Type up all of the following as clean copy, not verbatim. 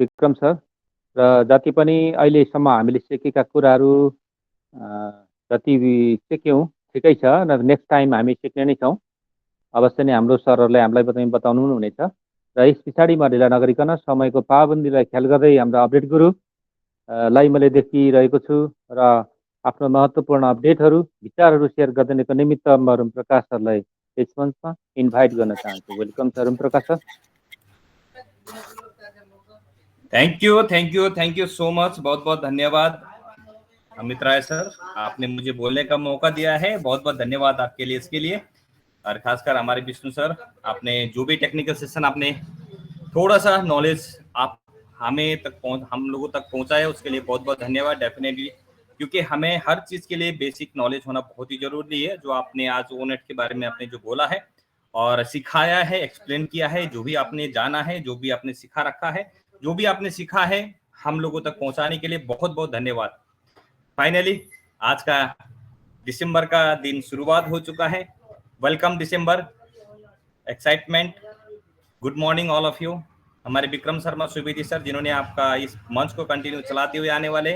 Vikram sir र जति पनि अहिलेसम्म हामीले सिकेका कुराहरू जति सिक्यौँ ठिकै छ र नेक्स्ट टाइम हामी सिक्ने नै छौँ। अवश्य नै हाम्रो सरहरूले हामीलाई बताउनु पनि हुनेछ र यस पछाडि म ढिला नगरिकन समयको पाबन्दीलाई ख्याल गर्दै हाम्रो अपडेट गुरु लाई मैले देखिरहेको छु र आफ्नो महत्त्वपूर्ण अपडेटहरू विचारहरू सेयर गरिदिनेको निमित्त म रुम प्रकाश सरलाई यस मञ्चमा इन्भाइट गर्न चाहन्छु। Welcome sir room Prakash sir. Thank you so much. बहुत बहुत धन्यवाद अमित राय सर, आपने मुझे बोलने का मौका दिया है। बहुत बहुत धन्यवाद आपके लिए इसके लिए। और खासकर हमारे विष्णु सर, आपने जो भी टेक्निकल सेशन आपने थोड़ा सा नॉलेज आप हम लोगों तक पहुंचाया, उसके लिए बहुत बहुत धन्यवाद। डेफिनेटली, क्योंकि हमें हर चीज के लिए बेसिक नॉलेज होना बहुत ही जरूरी है। जो आपने आज ओनेट के बारे में आपने जो बोला है और सिखाया है, एक्सप्लेन किया है, जो भी आपने जाना है, जो भी आपने सिखा रखा है, जो भी आपने सीखा है, हम लोगों तक पहुंचाने के लिए बहुत बहुत धन्यवाद। फाइनली आज का दिसंबर का दिन शुरुआत हो चुका है। Welcome December, excitement, good morning all of you. हमारे विक्रम शर्मा सुवेदी सर, जिन्होंने आपका इस मंच को कंटिन्यू चलाते हुए आने वाले,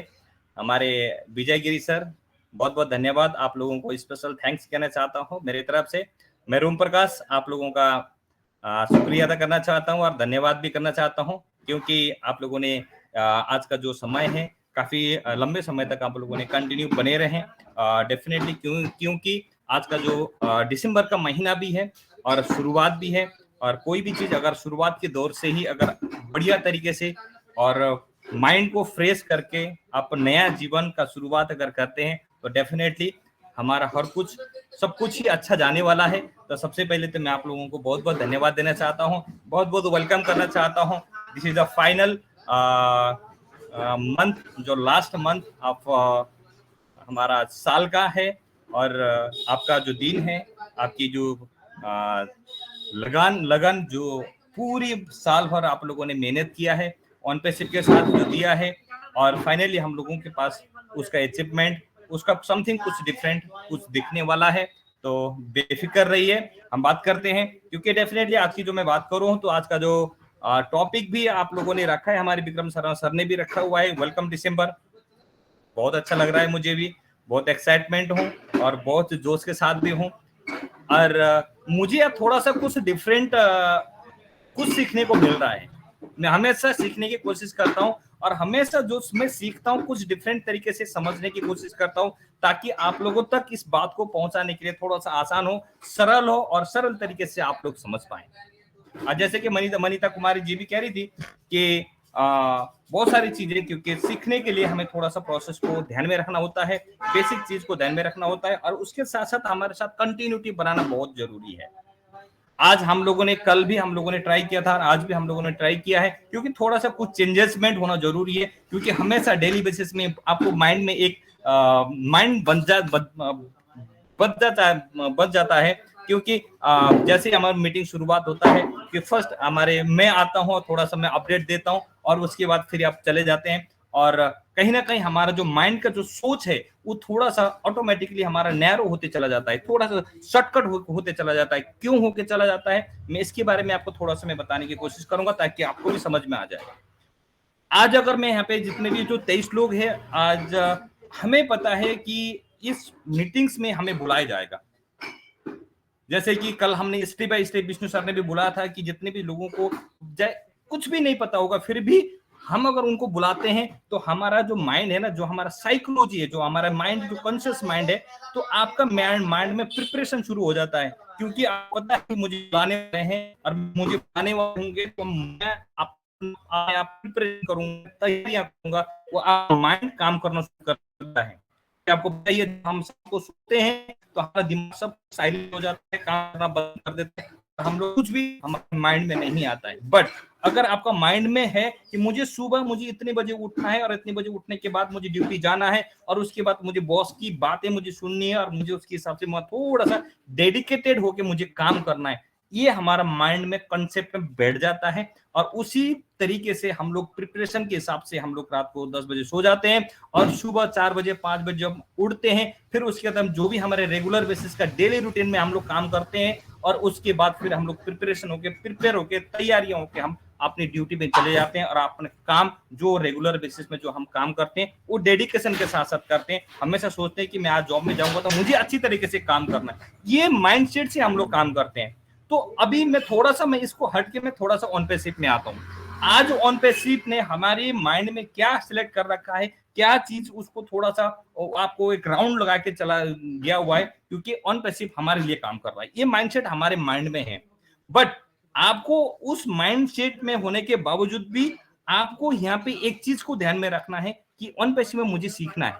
हमारे विजय गिरी सर, बहुत बहुत धन्यवाद। आप लोगों को स्पेशल थैंक्स कहना चाहता हूँ मेरी तरफ से। मैं रूम प्रकाश आप लोगों का शुक्रिया अदा करना चाहता हूँ और धन्यवाद भी करना चाहता हूँ, क्योंकि आप लोगों ने आज का जो समय है काफी लंबे समय तक आप लोगों ने कंटिन्यू बने रहे। डेफिनेटली क्योंकि आज का जो दिसंबर का महीना भी है और शुरुआत भी है, और कोई भी चीज अगर शुरुआत के दौर से ही अगर बढ़िया तरीके से और माइंड को फ्रेश करके आप नया जीवन का शुरुआत अगर करते हैं तो डेफिनेटली हमारा हर कुछ सब कुछ ही अच्छा जाने वाला है। तो सबसे पहले तो मैं आप लोगों को बहुत बहुत धन्यवाद देना चाहता हूँ, बहुत बहुत वेलकम करना चाहता हूँ। This is the final month, जो लास्ट मंथ ऑफ हमारा साल का है, और आपका जो दिन है, आपकी जो लगन जो पूरी साल भर आप लोगों ने मेहनत किया है, ऑन पेसिव के साथ जो दिया है, और फाइनली हम लोगों के पास उसका अचीवमेंट, उसका समथिंग कुछ डिफरेंट कुछ दिखने वाला है। तो बेफिक्र रहिए, हम बात करते हैं, क्योंकि डेफिनेटली आज की जो मैं बात करूं तो आज का जो टॉपिक भी आप लोगों ने रखा है, हमारे विक्रम सर ने भी रखा हुआ है, वेलकम दिसंबर। बहुत अच्छा लग रहा है, मुझे भी बहुत एक्साइटमेंट हूँ और बहुत जोश के साथ भी हूँ। और मुझे थोड़ा सा कुछ डिफरेंट कुछ सीखने को मिल रहा है। मैं हमेशा सीखने की कोशिश करता हूँ और हमेशा जो मैं सीखता हूँ कुछ डिफरेंट तरीके से समझने की कोशिश करता हूँ, ताकि आप लोगों तक इस बात को पहुंचाने के लिए थोड़ा सा आसान हो, सरल हो और सरल तरीके से आप लोग समझ पाए। जैसे कि मनीता कुमारी जी भी कह रही थी कि बहुत सारी चीजें, क्योंकि सीखने के लिए हमें थोड़ा सा प्रोसेस को ध्यान में रखना होता है, बेसिक चीज को ध्यान में रखना होता है, और उसके साथ साथ हमारे साथ कंटिन्यूटी बनाना बहुत जरूरी है। आज हम लोगों ने, कल भी हम लोगों ने ट्राई किया था, आज भी हम लोगों ने ट्राई किया है, क्योंकि थोड़ा सा कुछ चेंजेसमेंट होना जरूरी है, क्योंकि हमेशा डेली बेसिस में आपको माइंड में एक माइंड बच जाता है। क्योंकि जैसे हमारा मीटिंग शुरुआत होता है कि फर्स्ट मैं आता हूँ, थोड़ा सा मैं अपडेट देता हूँ, और उसके बाद फिर आप चले जाते हैं, और कहीं ना कहीं हमारा जो माइंड का जो सोच है वो थोड़ा सा ऑटोमेटिकली हमारा नैरो होते चला जाता है, थोड़ा सा शॉर्टकट होते चला जाता है। क्यों होके चला जाता है, मैं इसके बारे में आपको थोड़ा सा मैं बताने की कोशिश करूंगा, ताकि आपको भी समझ में आ जाए। आज अगर मैं यहाँ पे जितने भी जो 23 लोग हैं, आज हमें पता है कि इस मीटिंग्स में हमें बुलाया जाएगा। जैसे कि कल हमने step by step Vishnu sir ने भी बुलाया था कि जितने भी लोगों को कुछ भी नहीं पता होगा, फिर भी हम अगर उनको बुलाते हैं तो हमारा जो माइंड है ना, जो हमारा साइकोलॉजी है, जो हमारा माइंड, जो कॉन्शियस माइंड है, तो आपका माइंड में प्रिपरेशन शुरू हो जाता है। क्योंकि आपको पता है कि मुझे बुलाने वाले हैं और मुझे बुलाने वाले होंगे, तो मैं आप प्रिपरेशन करूंगा, तैयारियां करूंगा, वो आप माइंड काम करना शुरू करता है। आपको बताइए, हम सबको सोते हैं तो हमारा दिमाग सब साइलेंट हो जाता है, काम करना बंद कर देते हैं, हम लोग कुछ भी हमारे माइंड में नहीं आता है। बट अगर आपका माइंड में है कि मुझे सुबह मुझे इतने बजे उठना है, और इतने बजे उठने के बाद मुझे ड्यूटी जाना है, और उसके बाद मुझे बॉस की बातें मुझे सुननी है, और मुझे उसके हिसाब से मैं थोड़ा सा डेडिकेटेड होके मुझे काम करना है, ये हमारा माइंड में कंसेप्ट में बैठ जाता है। और उसी तरीके से हम लोग प्रिपरेशन के हिसाब से हम लोग रात को 10 बजे सो जाते हैं, और सुबह 4 बजे 5 बजे जब उठते हैं, फिर उसके बाद हम जो भी हमारे रेगुलर बेसिस का डेली रूटीन में हम लोग काम करते हैं, और उसके बाद फिर हम लोग प्रिपेयर होके तैयारियां होके हम अपनी ड्यूटी पे चले जाते हैं और अपने काम जो रेगुलर बेसिस में जो हम काम करते हैं वो डेडिकेशन के साथ साथ करते हैं। हमेशा सोचते हैं कि मैं आज जॉब में जाऊंगा तो मुझे अच्छी तरीके से काम करना है, ये माइंडसेट से हम लोग काम करते हैं। तो अभी मैं थोड़ा सा मैं इसको हट के मैं थोड़ा सा ऑन पेसिव में आता हूँ। आज ऑन पेसिव ने हमारे माइंड में क्या सिलेक्ट कर रखा है, क्या चीज उसको थोड़ा सा आपको एक राउंड लगा के चला गया हुआ है, क्योंकि ऑन पेसिव हमारे लिए काम कर रहा है, ये माइंडसेट हमारे माइंड में है। बट आपको उस माइंडसेट में होने के बावजूद भी आपको यहाँ पे एक चीज को ध्यान में रखना है कि ऑन पेसिव में मुझे सीखना है।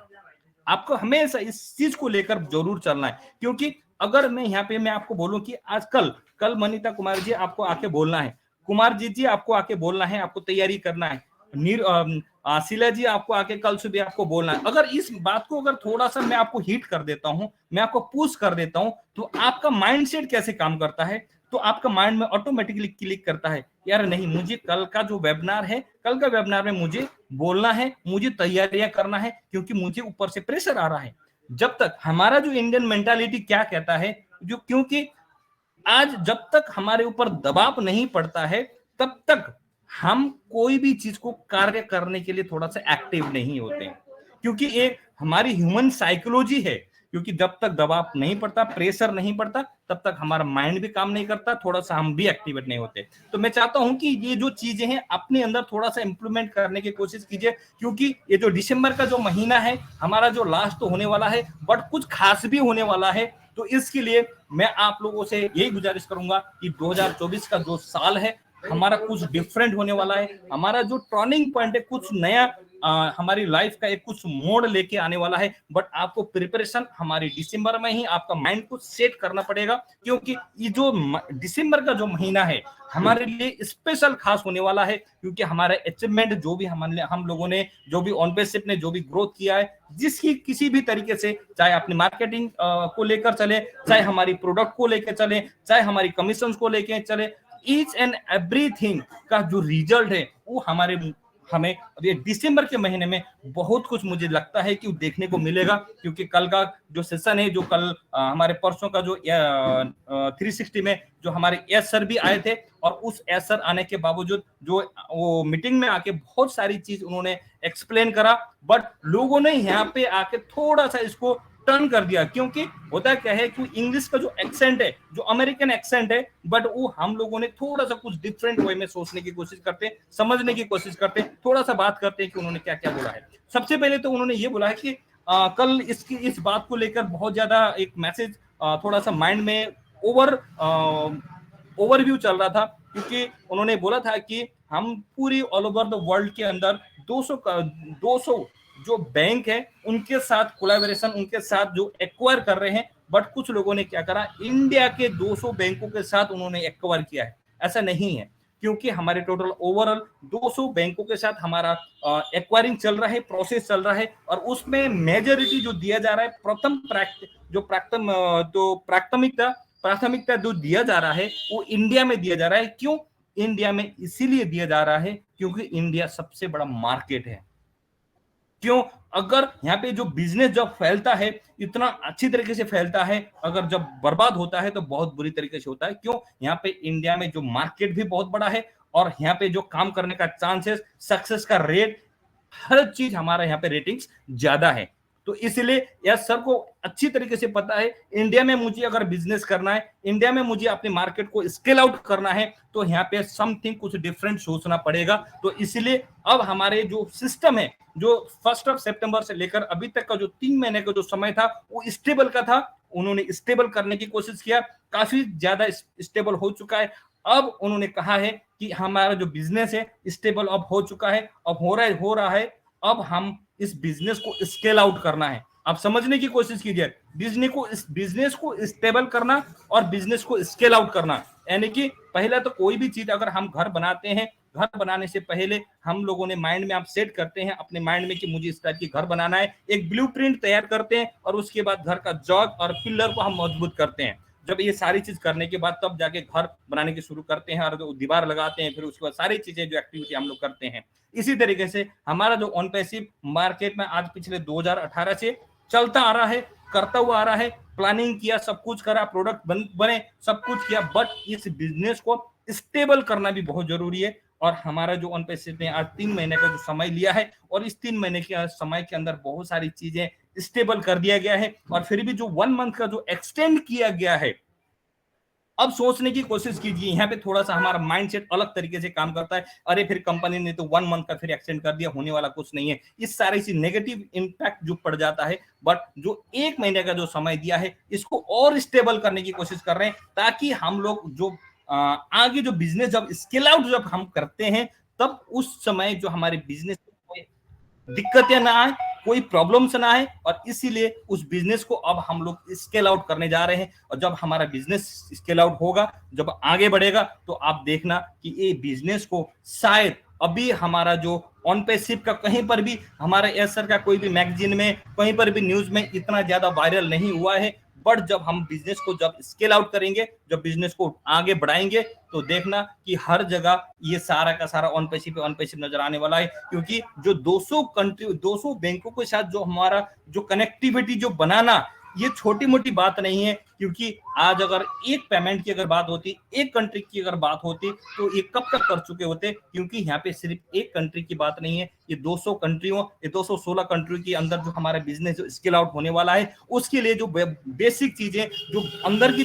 आपको हमेशा इस चीज को लेकर जरूर चलना है, क्योंकि अगर मैं यहाँ पे मैं आपको बोलूं कि आज कल मनीता कुमार जी आपको आके बोलना है, कुमार जी आपको आके बोलना है, आपको तैयारी करना है, शीला जी आपको आके कल सुबह आपको बोलना है, अगर इस बात को अगर थोड़ा सा मैं आपको हिट कर देता हूं, मैं आपको पुश कर देता हूं, तो आपका माइंडसेट कैसे काम करता है, तो आपका माइंड में ऑटोमेटिकली क्लिक करता है यार नहीं, मुझे कल का जो वेबिनार है, कल का वेबिनार में मुझे बोलना है, मुझे तैयारियां करना है, क्योंकि मुझे ऊपर से प्रेशर आ रहा है। जब तक हमारा जो इंडियन मेंटालिटी क्या कहता है, जो क्योंकि आज जब तक हमारे ऊपर दबाव नहीं पड़ता है तब तक हम कोई भी चीज को कार्य करने के लिए थोड़ा सा एक्टिव नहीं होते हैं, क्योंकि एक हमारी ह्यूमन साइकोलॉजी है, क्योंकि जब तक दबाव नहीं पड़ता, प्रेशर नहीं पड़ता, तब तक हमारा माइंड भी काम नहीं करता, थोड़ा सा हम भी एक्टिवेट नहीं होते। तो मैं चाहता हूं कि ये जो चीजें हैं अपने अंदर थोड़ा सा इंप्लीमेंट करने की कोशिश कीजिए, क्योंकि ये जो दिसंबर का जो महीना है हमारा जो लास्ट तो होने वाला है, बट कुछ खास भी होने वाला है। तो इसके लिए मैं आप लोगों से यही गुजारिश करूंगा कि 2024 का जो साल है हमारा कुछ डिफरेंट होने वाला है, हमारा जो टर्निंग पॉइंट है कुछ नया हमारी लाइफ का एक कुछ मोड़ लेके आने वाला है। बट आपको प्रिपरेशन हमारी दिसंबर में ही आपका माइंड को सेट करना पड़ेगा, क्योंकि ये जो दिसंबर का जो महीना है हमारे लिए स्पेशल खास होने वाला है, क्योंकि हमारा अचीवमेंट जो भी हम लोगों ने जो भी ऑनपेसिप ने जो भी ग्रोथ किया है, जिसकी किसी भी तरीके से, चाहे अपनी मार्केटिंग को लेकर चले, चाहे हमारी प्रोडक्ट को लेकर चले, चाहे हमारी कमीशन को लेकर चले, ईच एंड एवरीथिंग का जो रिजल्ट है वो हमें ये दिसंबर के महीने में बहुत कुछ मुझे लगता है कि देखने को मिलेगा। क्योंकि कल का जो सेशन है, जो कल हमारे परसों का जो 360 में जो हमारे एस सर भी आए थे, और उस एस सर आने के बावजूद जो वो मीटिंग में आके बहुत सारी चीज उन्होंने एक्सप्लेन करा, बट लोगों ने यहाँ पे आके थोड़ा सा इसको टर्न कर दिया, क्योंकि होता क्या है कि इंग्लिश का जो एक्सेंट है, जो अमेरिकन एक्सेंट है, बट वो हम लोगों ने थोड़ा सा कुछ डिफरेंट वे में सोचने की कोशिश करते हैं, समझने की कोशिश करते हैं, थोड़ा सा बात करते हैं कि उन्होंने क्या क्या बोला है। सबसे पहले तो उन्होंने ये बोला है कि कल इस बात को लेकर बहुत ज्यादा एक मैसेज थोड़ा सा माइंड में ओवरव्यू चल रहा था, क्योंकि उन्होंने बोला था कि हम पूरी ऑल ओवर द वर्ल्ड के अंदर 200 जो बैंक है उनके साथ कोलैबोरेशन, उनके साथ जो एक्वायर कर रहे हैं, बट कुछ लोगों ने क्या करा, इंडिया के 200 बैंकों के साथ उन्होंने एक्वायर किया है। ऐसा नहीं है, क्योंकि हमारे टोटल ओवरऑल 200 बैंकों के साथ हमारा एक्वायरिंग चल रहा है, प्रोसेस चल रहा है, और उसमें मेजॉरिटी जो दिया जा रहा है, प्राथमिकता जो दिया जा रहा है वो इंडिया में दिया जा रहा है। क्यों इंडिया में? इसीलिए दिया जा रहा है क्योंकि इंडिया सबसे बड़ा मार्केट है। क्यों? अगर यहाँ पे जो बिजनेस जब फैलता है इतना अच्छी तरीके से फैलता है, अगर जब बर्बाद होता है तो बहुत बुरी तरीके से होता है। क्यों? यहाँ पे इंडिया में जो मार्केट भी बहुत बड़ा है, और यहाँ पे जो काम करने का चांसेस, सक्सेस का रेट, हर चीज हमारा यहाँ पे रेटिंग्स ज्यादा है। तो इसलिए यह सर को अच्छी तरीके से पता है, इंडिया में मुझे अगर बिजनेस करना है, इंडिया में मुझे अपने मार्केट को स्केल आउट करना है, तो यहाँ पे समथिंग कुछ डिफरेंट सोचना पड़ेगा। तो इसलिए अब हमारे जो सिस्टम है, जो 1 सितंबर से लेकर अभी तक का जो 3 महीने का जो समय था वो स्टेबल का था, उन्होंने स्टेबल करने की कोशिश किया, काफी ज्यादा स्टेबल हो चुका है। अब उन्होंने कहा है कि हमारा जो बिजनेस है स्टेबल अब हो चुका है, अब हो रहा है, अब हम इस बिजनेस को स्केल आउट करना है। आप समझने की कोशिश कीजिए, बिजनेस को स्टेबल करना और बिजनेस को स्केल आउट करना, यानी कि पहले तो कोई भी चीज अगर हम घर बनाते हैं, घर बनाने से पहले हम लोगों ने माइंड में आप सेट करते हैं अपने माइंड में कि मुझे इस टाइप की घर बनाना है, एक ब्लूप्रिंट तैयार करते हैं, और उसके बाद घर का जॉग और पिलर को हम मजबूत करते हैं। जब ये सारी चीज करने के बाद तब जाके घर बनाने की शुरू करते हैं, और दीवार लगाते हैं, फिर उसके बाद सारी चीजें जो एक्टिविटी हम लोग करते हैं। इसी तरीके से हमारा जो ऑन पैसिव मार्केट में आज पिछले 2018 से चलता आ रहा है, करता हुआ आ रहा है, प्लानिंग किया, सब कुछ करा, प्रोडक्ट बने, सब कुछ किया, बट इस बिजनेस को स्टेबल करना भी बहुत जरूरी है। और हमारा जो ऑन पैसिव ने आज 3 महीने का जो समय लिया है और इस 3 महीने के समय के अंदर बहुत सारी चीजें स्टेबल कर दिया गया है। और फिर भी जो 1 मंथ का जो एक्सटेंड किया गया है, अब सोचने की कोशिश कीजिए, यहाँ पे थोड़ा सा हमारा माइंडसेट अलग तरीके से काम करता है। अरे फिर कंपनी ने तो 1 मंथ का फिर एक्सटेंड कर दिया, होने वाला कुछ नहीं है, इस सारे से नेगेटिव इंपैक्ट जो पड़ जाता है। बट जो 1 महीने का जो समय दिया है, इसको और स्टेबल करने की कोशिश कर रहे हैं, ताकि हम लोग जो आगे जो बिजनेस जब स्केल आउट जब हम करते हैं, तब उस समय जो हमारे बिजनेस दिक्कतें ना आए, कोई प्रॉब्लम्स ना आए। और इसीलिए उस बिजनेस को अब हम लोग स्केल आउट करने जा रहे हैं। और जब हमारा बिजनेस स्केल आउट होगा, जब आगे बढ़ेगा, तो आप देखना कि ये बिजनेस को शायद अभी हमारा जो ऑन पैसिव का कहीं पर भी हमारा एस सर का कोई भी मैगजीन में, कहीं पर भी न्यूज में इतना ज्यादा वायरल नहीं हुआ है। बट जब हम बिजनेस को जब स्केल आउट करेंगे, जब बिजनेस को आगे बढ़ाएंगे, तो देखना कि हर जगह ये सारा का सारा ऑन पैसिव नजर आने वाला है। क्योंकि जो 200 कंट्री 200 बैंकों के साथ जो हमारा जो कनेक्टिविटी जो बनाना, ये छोटी मोटी बात नहीं है। क्योंकि आज अगर एक पेमेंट की अगर बात होती, एक कंट्री की अगर बात होती, तो ये कब तक कर चुके होते। क्योंकि यहाँ पे सिर्फ एक कंट्री की बात नहीं है, ये 200 कंट्रियों, ये 216 कंट्री के अंदर जो हमारा बिजनेस जो स्केल आउट होने वाला है, उसके लिए जो बेसिक चीजें, जो अंदर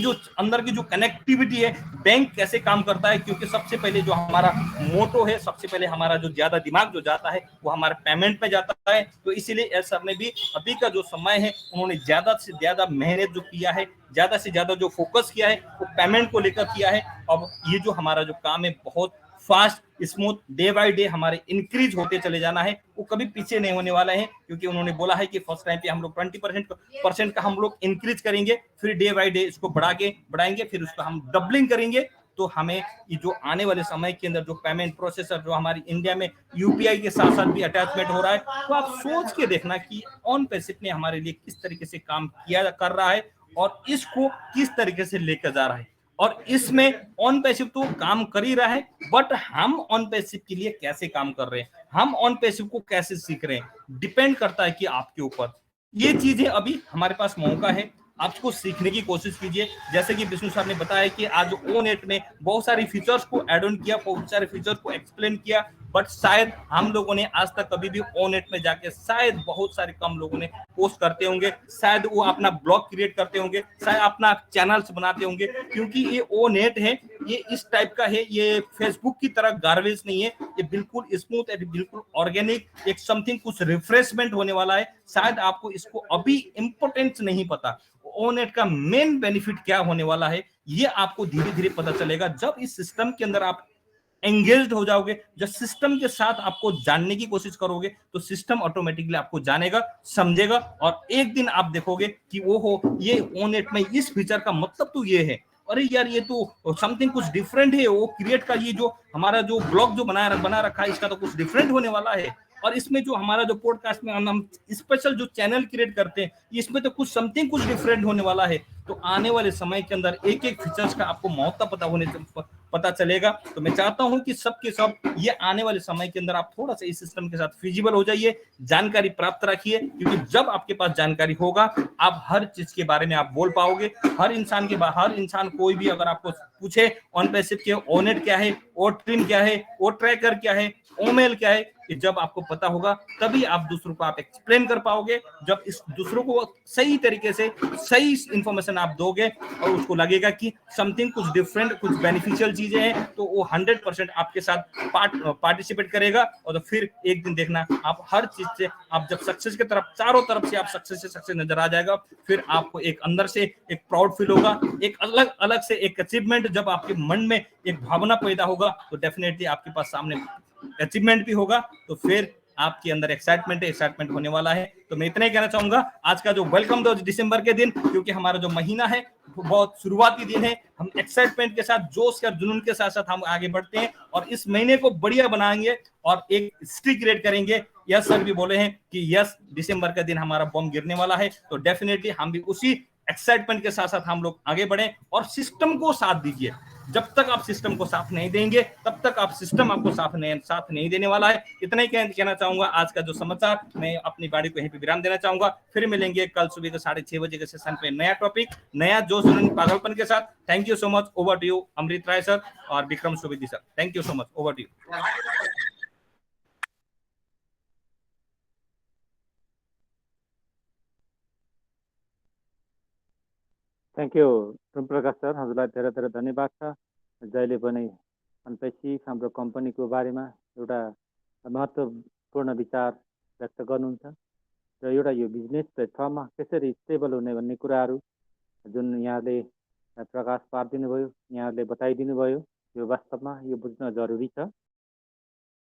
की जो कनेक्टिविटी है, बैंक कैसे काम करता है। क्योंकि सबसे पहले जो हमारा मोटो है, सबसे पहले हमारा जो ज्यादा दिमाग जो जाता है, वो हमारे पेमेंट में जाता है। तो इसीलिए एस सर ने भी अभी का जो समय है, उन्होंने ज्यादा से ज्यादा मेहनत जो किया है, ज्यादा से ज्यादा जो फोकस किया है, वो पेमेंट को लेकर किया है। अब ये जो हमारा जो काम है, बहुत fast smooth day by day हमारे इंक्रीज होते चले जाना है, वो कभी पीछे नहीं होने वाला है। क्योंकि उन्होंने बोला है कि फर्स्ट टाइम पे हम लोग 20% का हम लोग इंक्रीज करेंगे, फिर डे बाय डे इसको बढ़ाएंगे, फिर उसको हम डबलिंग करेंगे। तो हमें ये जो आने वाले समय के अंदर जो पेमेंट प्रोसेसर जो हमारी इंडिया में यूपीआई के साथ साथ भी अटैचमेंट हो रहा है, तो आप सोच के देखना कि ऑन पैसिव ने हमारे लिए किस तरीके से काम किया कर रहा है और इसको किस तरीके से लेकर जा रहा है। और इसमें ऑन पैसिव तो काम कर ही रहा है, बट हम ऑन पैसिव के लिए कैसे काम कर रहे हैं, हम ऑन पैसिव को कैसे सीख रहे हैं, डिपेंड करता है कि आपके ऊपर। ये चीजें अभी हमारे पास मौका है, आपको सीखने की कोशिश कीजिए। जैसे कि विष्णु साहब ने बताया कि आज ओनेट ने बहुत सारी फीचर्स को एड ऑन किया, बहुत सारे फीचर्स को एक्सप्लेन किया। बट शायद हम लोगों ने आज तक कभी भी ओनेट में जाके शायद बहुत सारे कम लोगों ने पोस्ट करते होंगे, शायद वो अपना ब्लॉग क्रिएट करते होंगे, शायद अपना चैनल्स बनाते होंगे। क्योंकि ये ओनेट है, ये इस टाइप का है, ये फेसबुक की तरह गार्बेज नहीं है, ये बिल्कुल स्मूथ है, बिल्कुल ऑर्गेनिक, एक समथिंग कुछ रिफ्रेशमेंट होने वाला है। शायद आपको इसको अभी इंपोर्टेंस नहीं पता, ओनेट का मेन बेनिफिट क्या होने वाला है, ये आपको धीरे धीरे पता चलेगा जब इस सिस्टम के अंदर आप एंगेज्ड हो जाओगे, जब सिस्टम के साथ आपको जानने की कोशिश करोगे, तो सिस्टम ऑटोमेटिकली आपको जानेगा, समझेगा। और एक दिन आप देखोगे कि वो हो, ये ओनेट में इस फीचर का मतलब तो ये है, अरे यार ये तो समथिंग कुछ डिफरेंट है, वो क्रिएट का ये जो हमारा जो ब्लॉग जो बना रखा है, इसका तो कुछ डिफरेंट होने वाला है। और इसमें जो हमारा जो पॉडकास्ट में हम स्पेशल जो चैनल क्रिएट करते हैं, इसमें तो कुछ समथिंग कुछ डिफरेंट होने वाला है। तो आने वाले समय के अंदर एक एक फीचर्स का आपको महत्व पता चलेगा। तो मैं चाहता हूं कि सबके सब ये आने वाले समय के अंदर आप थोड़ा सा इस सिस्टम के साथ फिजिबल हो जाइए, जानकारी प्राप्त रखिए। क्योंकि जब आपके पास जानकारी होगा, आप हर चीज के बारे में आप बोल पाओगे। हर इंसान कोई भी अगर आपको पूछे ऑन पैसिव के ओनेट क्या है, ओ ट्रिम क्या है, ओ ट्रैकर क्या है, ओमेल क्या है, कि जब आपको पता होगा तभी आप दूसरों को आप एक्सप्लेन कर पाओगे। जब इस दूसरों को सही तरीके से सही इंफॉर्मेशन आप दोगे और उसको लगेगा कि समथिंग कुछ डिफरेंट, कुछ बेनिफिशियल चीजें हैं, तो वो 100% आपके साथ पार्टिसिपेट करेगा। और तो फिर एक दिन देखना आप हर चीज से आप जब सक्सेस की तरफ, चारों तरफ से आप सक्सेस नजर आ जाएगा, फिर आपको एक अंदर से एक प्राउड फील होगा, एक अलग से एक अचीवमेंट जब आपके मन में एक भावना पैदा होगा, तो डेफिनेटली आपके पास सामने अचीवमेंट भी होगा। तो फिर आपके अंदर एक्साइटमेंट होने वाला है। तो मैं इतना ही कहना चाहूंगा, आज का जो वेलकम दो दिसंबर के दिन, क्योंकि हमारा जो महीना है बहुत शुरुआती दिन है, हम एक्साइटमेंट के साथ, जोश और जुनून के साथ साथ हम आगे बढ़ते हैं और इस महीने को बढ़िया बनाएंगे और एक हिस्ट्री क्रिएट करेंगे। यस सर भी बोले हैं कि यस, दिसंबर का दिन हमारा बम गिरने वाला है, तो डेफिनेटली हम भी उसी एक्साइटमेंट के साथ साथ हम लोग आगे बढ़े और सिस्टम को साथ दीजिए। जब तक आप सिस्टम को साथ नहीं देंगे तब तक आप सिस्टम आपको साथ नहीं देने वाला है। इतना ही कहना चाहूंगा। आज का जो समाचार, मैं अपनी गाड़ी को यहीं पे विराम देना चाहूंगा। फिर मिलेंगे कल सुबह के 6:30 बजे के सेशन पे नया टॉपिक, नया जोश पागलपन के साथ। Thank you so much. Over to you Amrit Rai sir और Vikram Suvedi sir. Thank you so much. Over to you. Thank you Prakash sir, हजुरलाई धेरै धेरै धन्यवाद छ। जहिले पनि अनपेक्षित हाम्रो कम्पनीको बारेमा एउटा महत्त्वपूर्ण विचार व्यक्त गर्नुहुन्छ र एउटा यो बिजनेस प्लेटफर्ममा कसरी स्टेबल हुने भन्ने कुराहरू जुन यहाँले प्रकाश पारिदिनु भयो, यहाँले बताइदिनु भयो, यो वास्तवमा यो बुझ्न जरुरी छ।